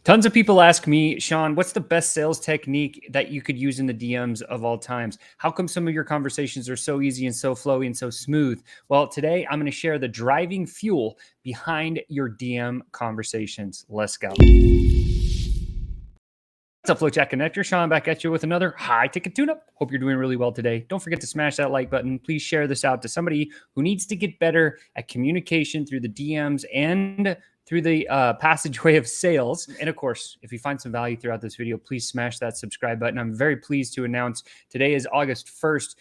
Tons of people ask me, Sean, what's the best sales technique that you could use in the DMs of all times? How come some of your conversations are so easy and so flowy and so smooth? Well, today I'm going to share the driving fuel behind your DM conversations. Let's go. What's up, FlowChat Connector? Sean back at you with another high ticket tune-up. Hope you're doing really well today. Don't forget to smash that like button. Please share this out to somebody who needs to get better at communication through the DMs and through the passageway of sales. And of course, if you find some value throughout this video, please smash that subscribe button. I'm very pleased to announce today is August 1st,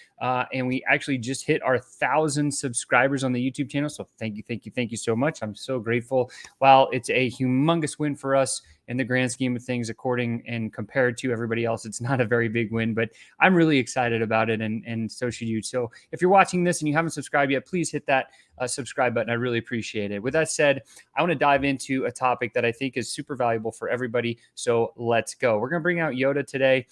and we actually just hit our 1,000 subscribers on the YouTube channel. So thank you so much. I'm so grateful. While it's a humongous win for us, in the grand scheme of things, according and compared to everybody else, it's not a very big win, but I'm really excited about it, and so should you. So if you're watching this and you haven't subscribed yet, please hit that subscribe button. I really appreciate it. With that said, I want to dive into a topic that I think is super valuable for everybody. So let's go. We're going to bring out Yoda today.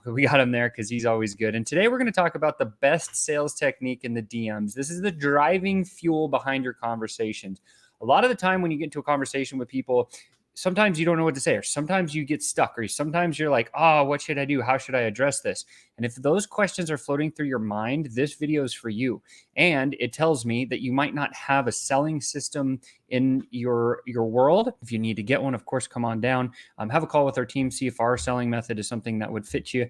We got him there because he's always good. And today we're going to talk about the best sales technique in the DMs. This is the driving fuel behind your conversations. A lot of the time when you get into a conversation with people, sometimes you don't know what to say, or sometimes you get stuck, or sometimes you're like, oh, what should I do? How should I address this? And if those questions are floating through your mind, this video is for you. And it tells me that you might not have a selling system in your world. If you need to get one, of course, come on down. Have a call with our team, see if our selling method is something that would fit you.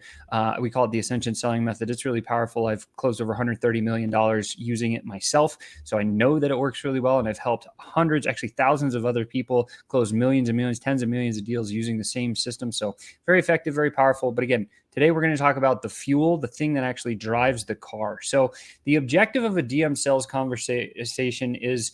We call it the Ascension Selling Method. It's really powerful. I've closed over $130 million using it myself. So I know that it works really well. And I've helped hundreds, actually thousands of other people close millions and millions, tens of millions of deals using the same system. So very effective, very powerful. But again, today we're going to talk about the fuel, the thing that actually drives the car. So the objective of a DM sales conversation is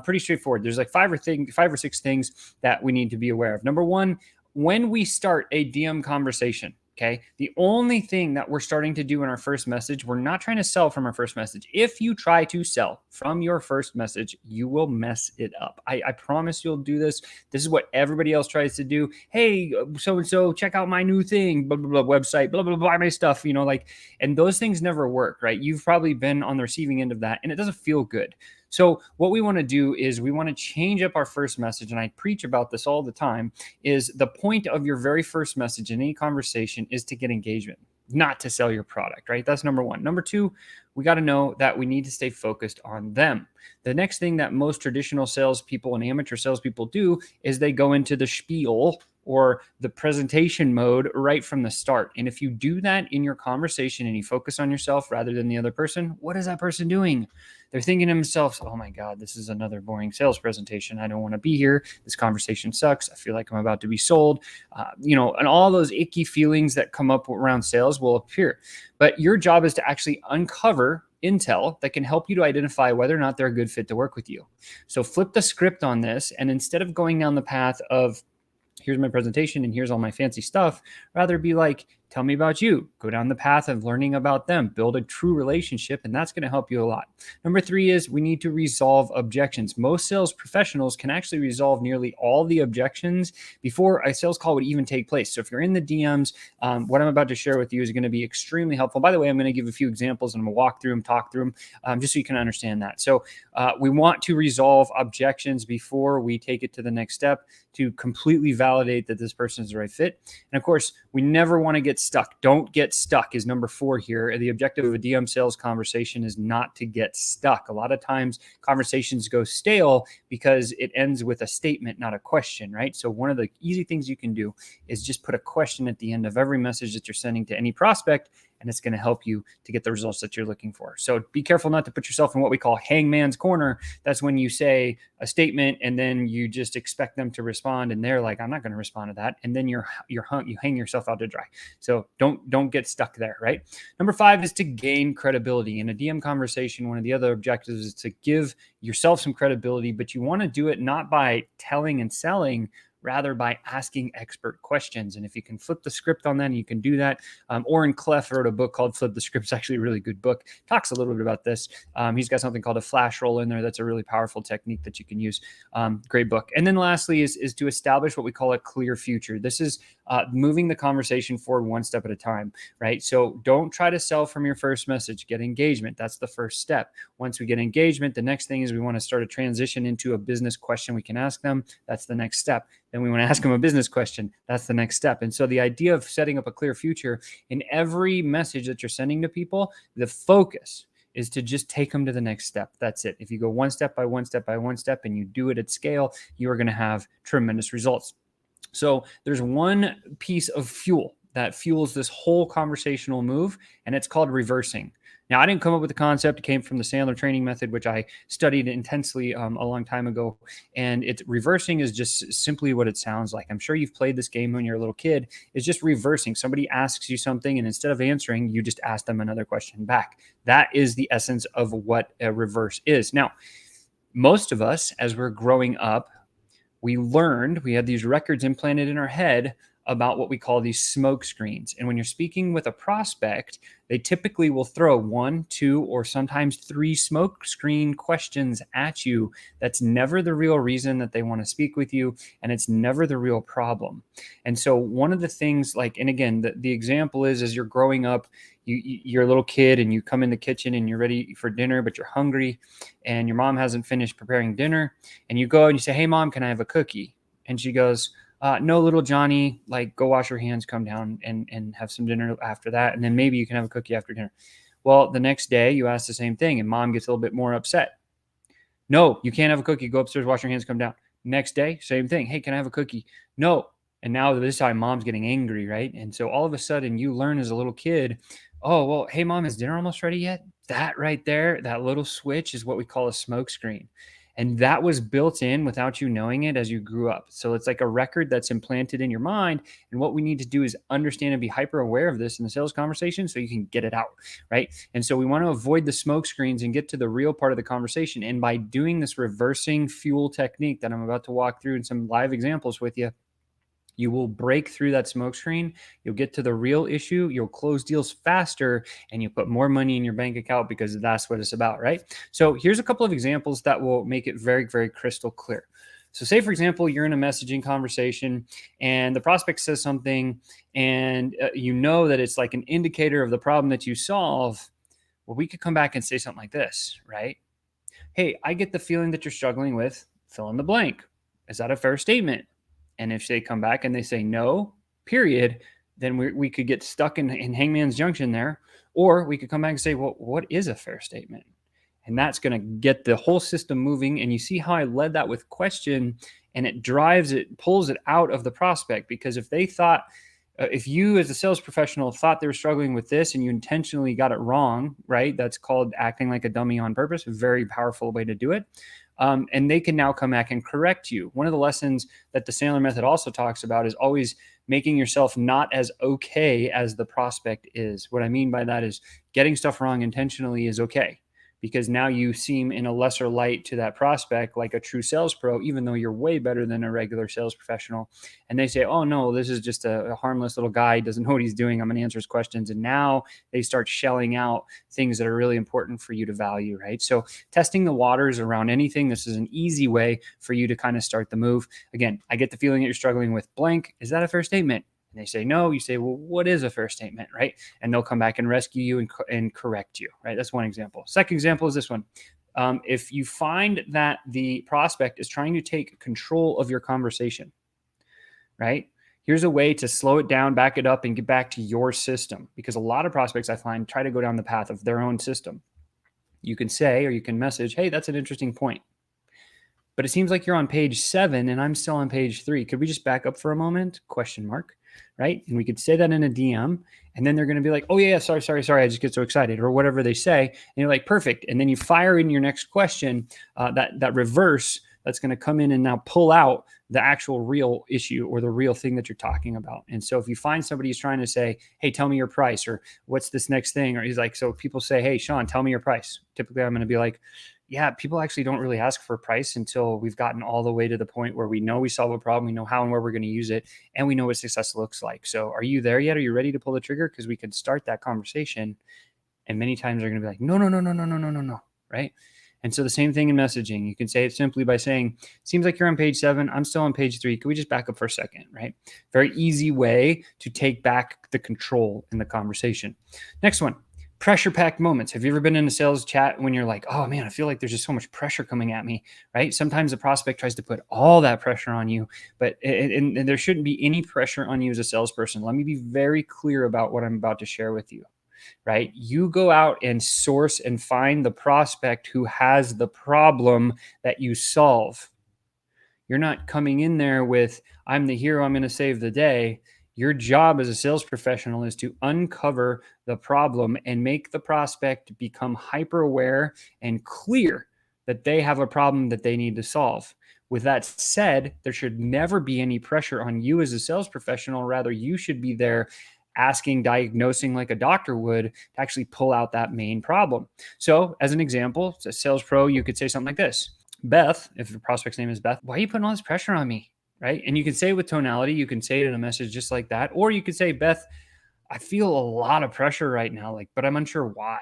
pretty straightforward. There's like five or six things that we need to be aware of. Number one, when we start a DM conversation, okay, the only thing that we're starting to do in our first message, we're not trying to sell from our first message. If you try to sell from your first message, you will mess it up. I promise you'll do this. This is what everybody else tries to do. Hey, so-and-so, check out my new thing, blah, blah, blah, website, blah, blah, blah, my stuff, and those things never work, right? You've probably been on the receiving end of that, and it doesn't feel good. So what we want to do is we want to change up our first message, and I preach about this all the time, is the point of your very first message in any conversation is to get engagement, not to sell your product, right? That's number one. Number two, we got to know that we need to stay focused on them. The next thing that most traditional salespeople and amateur salespeople do is they go into the spiel or the presentation mode right from the start. And if you do that in your conversation and you focus on yourself rather than the other person, what is that person doing? They're thinking to themselves, oh my God, this is another boring sales presentation. I don't want to be here. This conversation sucks. I feel like I'm about to be sold. And all those icky feelings that come up around sales will appear. But your job is to actually uncover intel that can help you to identify whether or not they're a good fit to work with you. So flip the script on this. And instead of going down the path of, here's my presentation and here's all my fancy stuff, rather be like, tell me about you. Go down the path of learning about them, build a true relationship, and that's going to help you a lot. Number three is we need to resolve objections. Most sales professionals can actually resolve nearly all the objections before a sales call would even take place. So if you're in the DMs, what I'm about to share with you is going to be extremely helpful. By the way, I'm going to give a few examples and I'm going to walk through them, talk through them, just so you can understand that. So we want to resolve objections before we take it to the next step to completely validate that this person is the right fit. And of course, we never want to get stuck. Don't get stuck is number four here. The objective of a DM sales conversation is not to get stuck. A lot of times conversations go stale because it ends with a statement, not a question, right? So one of the easy things you can do is just put a question at the end of every message that you're sending to any prospect, and it's going to help you to get the results that you're looking for. So be careful not to put yourself in what we call hangman's corner. That's when you say a statement and then you just expect them to respond, and they're like, I'm not going to respond to that. And then you hang yourself out to dry. So don't get stuck there, right? Number five is to gain credibility. In a DM conversation, one of the other objectives is to give yourself some credibility, but you want to do it not by telling and selling, rather by asking expert questions. And if you can flip the script on that, you can do that. Oren Clef wrote a book called Flip the Script. It's actually a really good book. Talks a little bit about this. He's got something called a flash roll in there. That's a really powerful technique that you can use. Great book. And then lastly is to establish what we call a clear future. This is moving the conversation forward one step at a time, right? So don't try to sell from your first message. Get engagement. That's the first step. Once we get engagement, the next thing is we want to start a transition into a business question we can ask them. That's the next step. Then we want to ask them a business question. That's the next step. And so the idea of setting up a clear future in every message that you're sending to people, the focus is to just take them to the next step. That's it. If you go one step by one step by one step and you do it at scale, you are going to have tremendous results. So there's one piece of fuel that fuels this whole conversational move, and it's called reversing. Now, I didn't come up with the concept. It came from the Sandler training method, which I studied intensely a long time ago. And it's reversing is just simply what it sounds like. I'm sure you've played this game when you're a little kid. It's just reversing. Somebody asks you something, and instead of answering, you just ask them another question back. That is the essence of what a reverse is. Now, most of us, as we're growing up, we had these records implanted in our head about what we call these smoke screens. And when you're speaking with a prospect, they typically will throw 1, 2, or sometimes 3 smoke screen questions at you. That's never the real reason that they want to speak with you, and it's never the real problem. And so one of the things, like, and again, the example is as you're growing up, you're a little kid and you come in the kitchen and you're ready for dinner, but you're hungry and your mom hasn't finished preparing dinner, and you go and you say, "Hey mom, can I have a cookie?" And she goes, "No, little Johnny, like, go wash your hands, come down and have some dinner after that. And then maybe you can have a cookie after dinner." Well, the next day you ask the same thing and mom gets a little bit more upset. "No, you can't have a cookie. Go upstairs, wash your hands, come down." Next day, same thing. "Hey, can I have a cookie?" "No." And now this time mom's getting angry, right? And so all of a sudden you learn as a little kid, "Oh, well, hey mom, is dinner almost ready yet?" That right there, that little switch is what we call a smoke screen. And that was built in without you knowing it as you grew up. So it's like a record that's implanted in your mind. And what we need to do is understand and be hyper aware of this in the sales conversation so you can get it out, right? And so we want to avoid the smoke screens and get to the real part of the conversation. And by doing this reversing fuel technique that I'm about to walk through in some live examples with you, you will break through that smoke screen. You'll get to the real issue. You'll close deals faster and you put more money in your bank account because that's what it's about, right? So here's a couple of examples that will make it very, very crystal clear. So say, for example, you're in a messaging conversation and the prospect says something and you know that it's like an indicator of the problem that you solve. Well, we could come back and say something like this, right? "Hey, I get the feeling that you're struggling with fill in the blank. Is that a fair statement?" And if they come back and they say no, period, then we could get stuck in hangman's junction there. Or we could come back and say, "Well, what is a fair statement?" And that's going to get the whole system moving. And you see how I led that with question, and it pulls it out of the prospect. Because if they thought, if you as a sales professional thought they were struggling with this and you intentionally got it wrong, right? That's called acting like a dummy on purpose. A very powerful way to do it. And they can now come back and correct you. One of the lessons that the Sandler method also talks about is always making yourself not as okay as the prospect is. What I mean by that is getting stuff wrong intentionally is okay, because now you seem in a lesser light to that prospect, like a true sales pro, even though you're way better than a regular sales professional. And they say, "Oh no, this is just a harmless little guy. He doesn't know what he's doing. I'm going to answer his questions." And now they start shelling out things that are really important for you to value, right? So testing the waters around anything, this is an easy way for you to kind of start the move. Again, "I get the feeling that you're struggling with blank. Is that a fair statement?" And they say no. You say, "Well, what is a fair statement?" Right? And they'll come back and rescue you and correct you, right? That's one example. Second example is this one. If you find that the prospect is trying to take control of your conversation, right? Here's a way to slow it down, back it up, and get back to your system. Because a lot of prospects I find try to go down the path of their own system. You can say, or you can message, "Hey, that's an interesting point, but it seems like you're on page 7 and I'm still on page 3. Could we just back up for a moment?" Question mark. Right? And we could say that in a DM, and then they're going to be like, "Oh yeah, sorry. I just get so excited," or whatever they say. And you're like, "Perfect." And then you fire in your next question, that reverse that's going to come in and now pull out the actual real issue or the real thing that you're talking about. And so if you find somebody who's trying to say, "Hey, tell me your price," or "What's this next thing?" Or he's like, so people say, "Hey, Sean, tell me your price." Typically, I'm going to be like, yeah, people actually don't really ask for a price until we've gotten all the way to the point where we know we solve a problem, we know how and where we're going to use it, and we know what success looks like. So are you there yet? Are you ready to pull the trigger? Because we can start that conversation. And many times they're going to be like, no, no, no, no, no, no, no, no, no. Right? And so the same thing in messaging. You can say it simply by saying, "Seems like you're on page 7. I'm still on page 3. Can we just back up for a second?" Right? Very easy way to take back the control in the conversation. Next one. pressure packed moments. Have you ever been in a sales chat when you're like, oh man, I feel like there's just so much pressure coming at me, right? Sometimes the prospect tries to put all that pressure on you, but and there shouldn't be any pressure on you as a salesperson. Let me be very clear about what I'm about to share with you, right? You go out and source and find the prospect who has the problem that you solve. You're not coming in there with, I'm the hero, I'm going to save the day. Your job as a sales professional is to uncover the problem and make the prospect become hyper aware and clear that they have a problem that they need to solve. With that said, there should never be any pressure on you as a sales professional. Rather, you should be there asking, diagnosing like a doctor would to actually pull out that main problem. So, as an example, as a sales pro, you could say something like this: Beth, if the prospect's name is Beth, why are you putting all this pressure on me? Right. And you can say it with tonality, you can say it in a message just like that. Or you could say, Beth, I feel a lot of pressure right now, like, but I'm unsure why.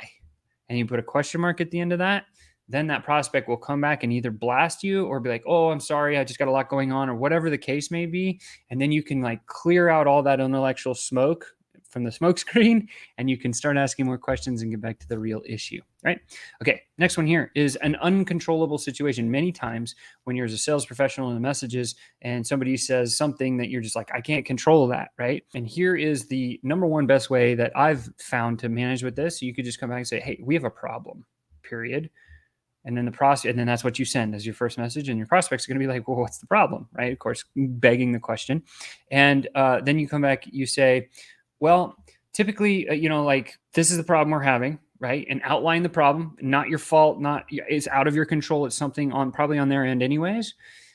And you put a question mark at the end of that. Then that prospect will come back and either blast you or be like, oh, I'm sorry, I just got a lot going on, or whatever the case may be. And then you can like clear out all that intellectual smoke from the smoke screen, and you can start asking more questions and get back to the real issue, right? Okay, next one here is an uncontrollable situation. Many times when you're as a sales professional in the messages and somebody says something that you're just like, I can't control that, right? And here is the number one best way that I've found to manage with this. You could just come back and say, hey, we have a problem, period. And then and then that's what you send as your first message, and your prospects are going to be like, well, what's the problem, right? Of course, begging the question. And then you come back, you say, well, typically, like, this is the problem we're having, right? And outline the problem, not your fault, it's out of your control. It's something probably on their end anyways.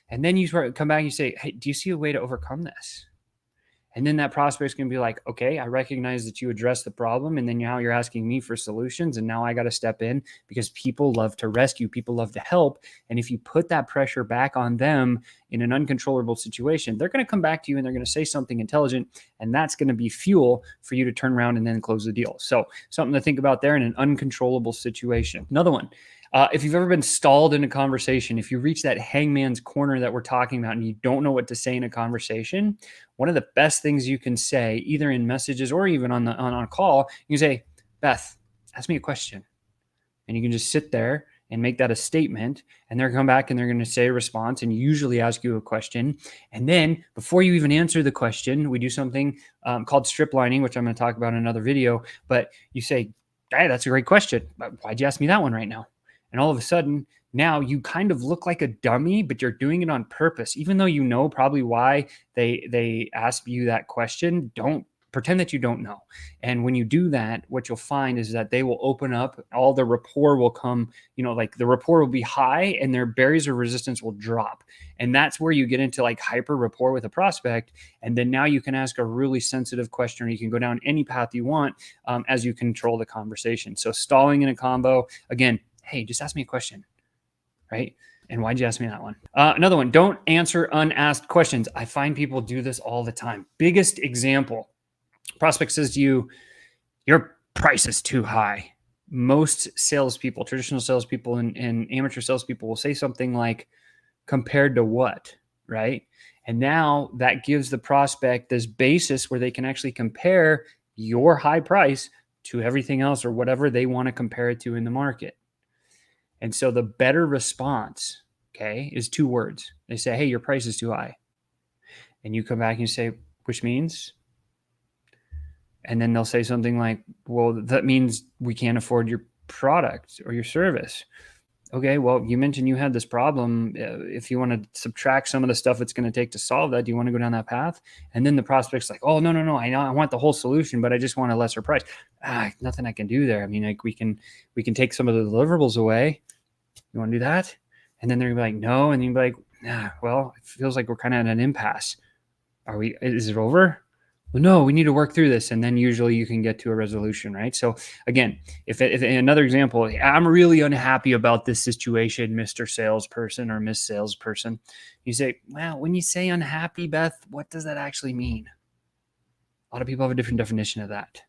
And then you come back and you say, hey, do you see a way to overcome this? And then that prospect's going to be like, okay, I recognize that you addressed the problem. And then now you're asking me for solutions. And now I got to step in, because people love to rescue, people love to help. And if you put that pressure back on them in an uncontrollable situation, they're going to come back to you and they're going to say something intelligent. And that's going to be fuel for you to turn around and then close the deal. So something to think about there in an uncontrollable situation. Another one. If you've ever been stalled in a conversation, if you reach that hangman's corner that we're talking about and you don't know what to say in a conversation, one of the best things you can say, either in messages or even on a call, you can say, Beth, ask me a question. And you can just sit there and make that a statement, and they're come back and they're going to say a response and usually ask you a question. And then before you even answer the question, we do something called strip lining, which I'm going to talk about in another video. But you say, hey, that's a great question, but why'd you ask me that one right now? And all of a sudden, now you kind of look like a dummy, but you're doing it on purpose. Even though you know probably why they asked you that question, don't pretend that you don't know. And when you do that, what you'll find is that they will open up, all the rapport will come, like the rapport will be high and their barriers of resistance will drop. And that's where you get into like hyper rapport with a prospect. And then now you can ask a really sensitive question, or you can go down any path you want as you control the conversation. So stalling in a combo, again, hey, just ask me a question, right? And why'd you ask me that one? Another one, don't answer unasked questions. I find people do this all the time. Biggest example, prospect says to you, your price is too high. Most salespeople, traditional salespeople and amateur salespeople will say something like, compared to what, right? And now that gives the prospect this basis where they can actually compare your high price to everything else or whatever they want to compare it to in the market. And so the better response, okay, is 2 words. They say, hey, your price is too high. And you come back and you say, which means? And then they'll say something like, well, that means we can't afford your product or your service. Okay, well, you mentioned you had this problem. If you want to subtract some of the stuff it's going to take to solve that, do you want to go down that path? And then the prospect's like, oh, no, I know, I want the whole solution, but I just want a lesser price. Nothing I can do there. I mean, like we can take some of the deliverables away. You want to do that? And then they're gonna be like, no. And you'll be like, nah, well, it feels like we're kind of at an impasse. Is it over? Well, no, we need to work through this. And then usually you can get to a resolution, right? So again, if another example, I'm really unhappy about this situation, Mr. Salesperson or Miss Salesperson. You say, well, when you say unhappy, Beth, what does that actually mean? A lot of people have a different definition of that,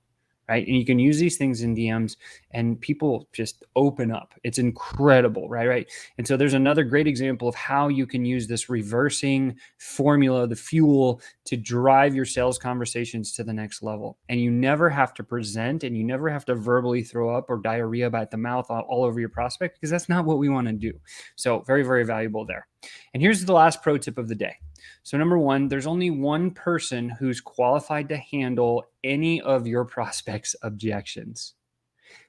right? And you can use these things in DMs and people just open up. It's incredible, right? And so there's another great example of how you can use this reversing formula, the fuel, to drive your sales conversations to the next level. And you never have to present, and you never have to verbally throw up or diarrhea at the mouth all over your prospect, because that's not what we want to do. So very, very valuable there. And here's the last pro tip of the day. So number one, there's only one person who's qualified to handle any of your prospects' objections.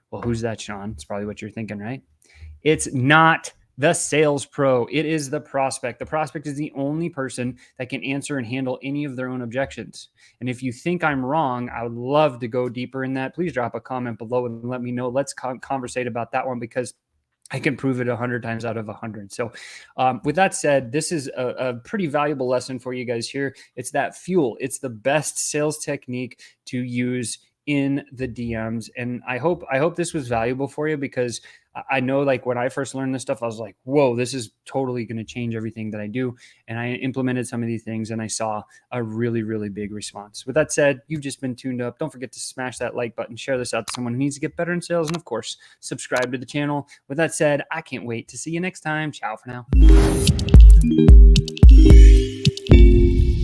Well, who's that, Sean? It's probably what you're thinking, right? It's not the sales pro. It is the prospect. The prospect is the only person that can answer and handle any of their own objections. And if you think I'm wrong, I would love to go deeper in that. Please drop a comment below and let me know. Let's conversate about that one, because I can prove it 100 times out of 100. So with that said, this is a pretty valuable lesson for you guys here. It's that fuel. It's the best sales technique to use in the DMs. And I hope this was valuable for you, because I know, like, when I first learned this stuff, I was like, whoa, this is totally going to change everything that I do. And I implemented some of these things and I saw a really, really big response. With that said, you've just been tuned up. Don't forget to smash that like button, share this out to someone who needs to get better in sales, and of course, subscribe to the channel. With that said, I can't wait to see you next time. Ciao for now.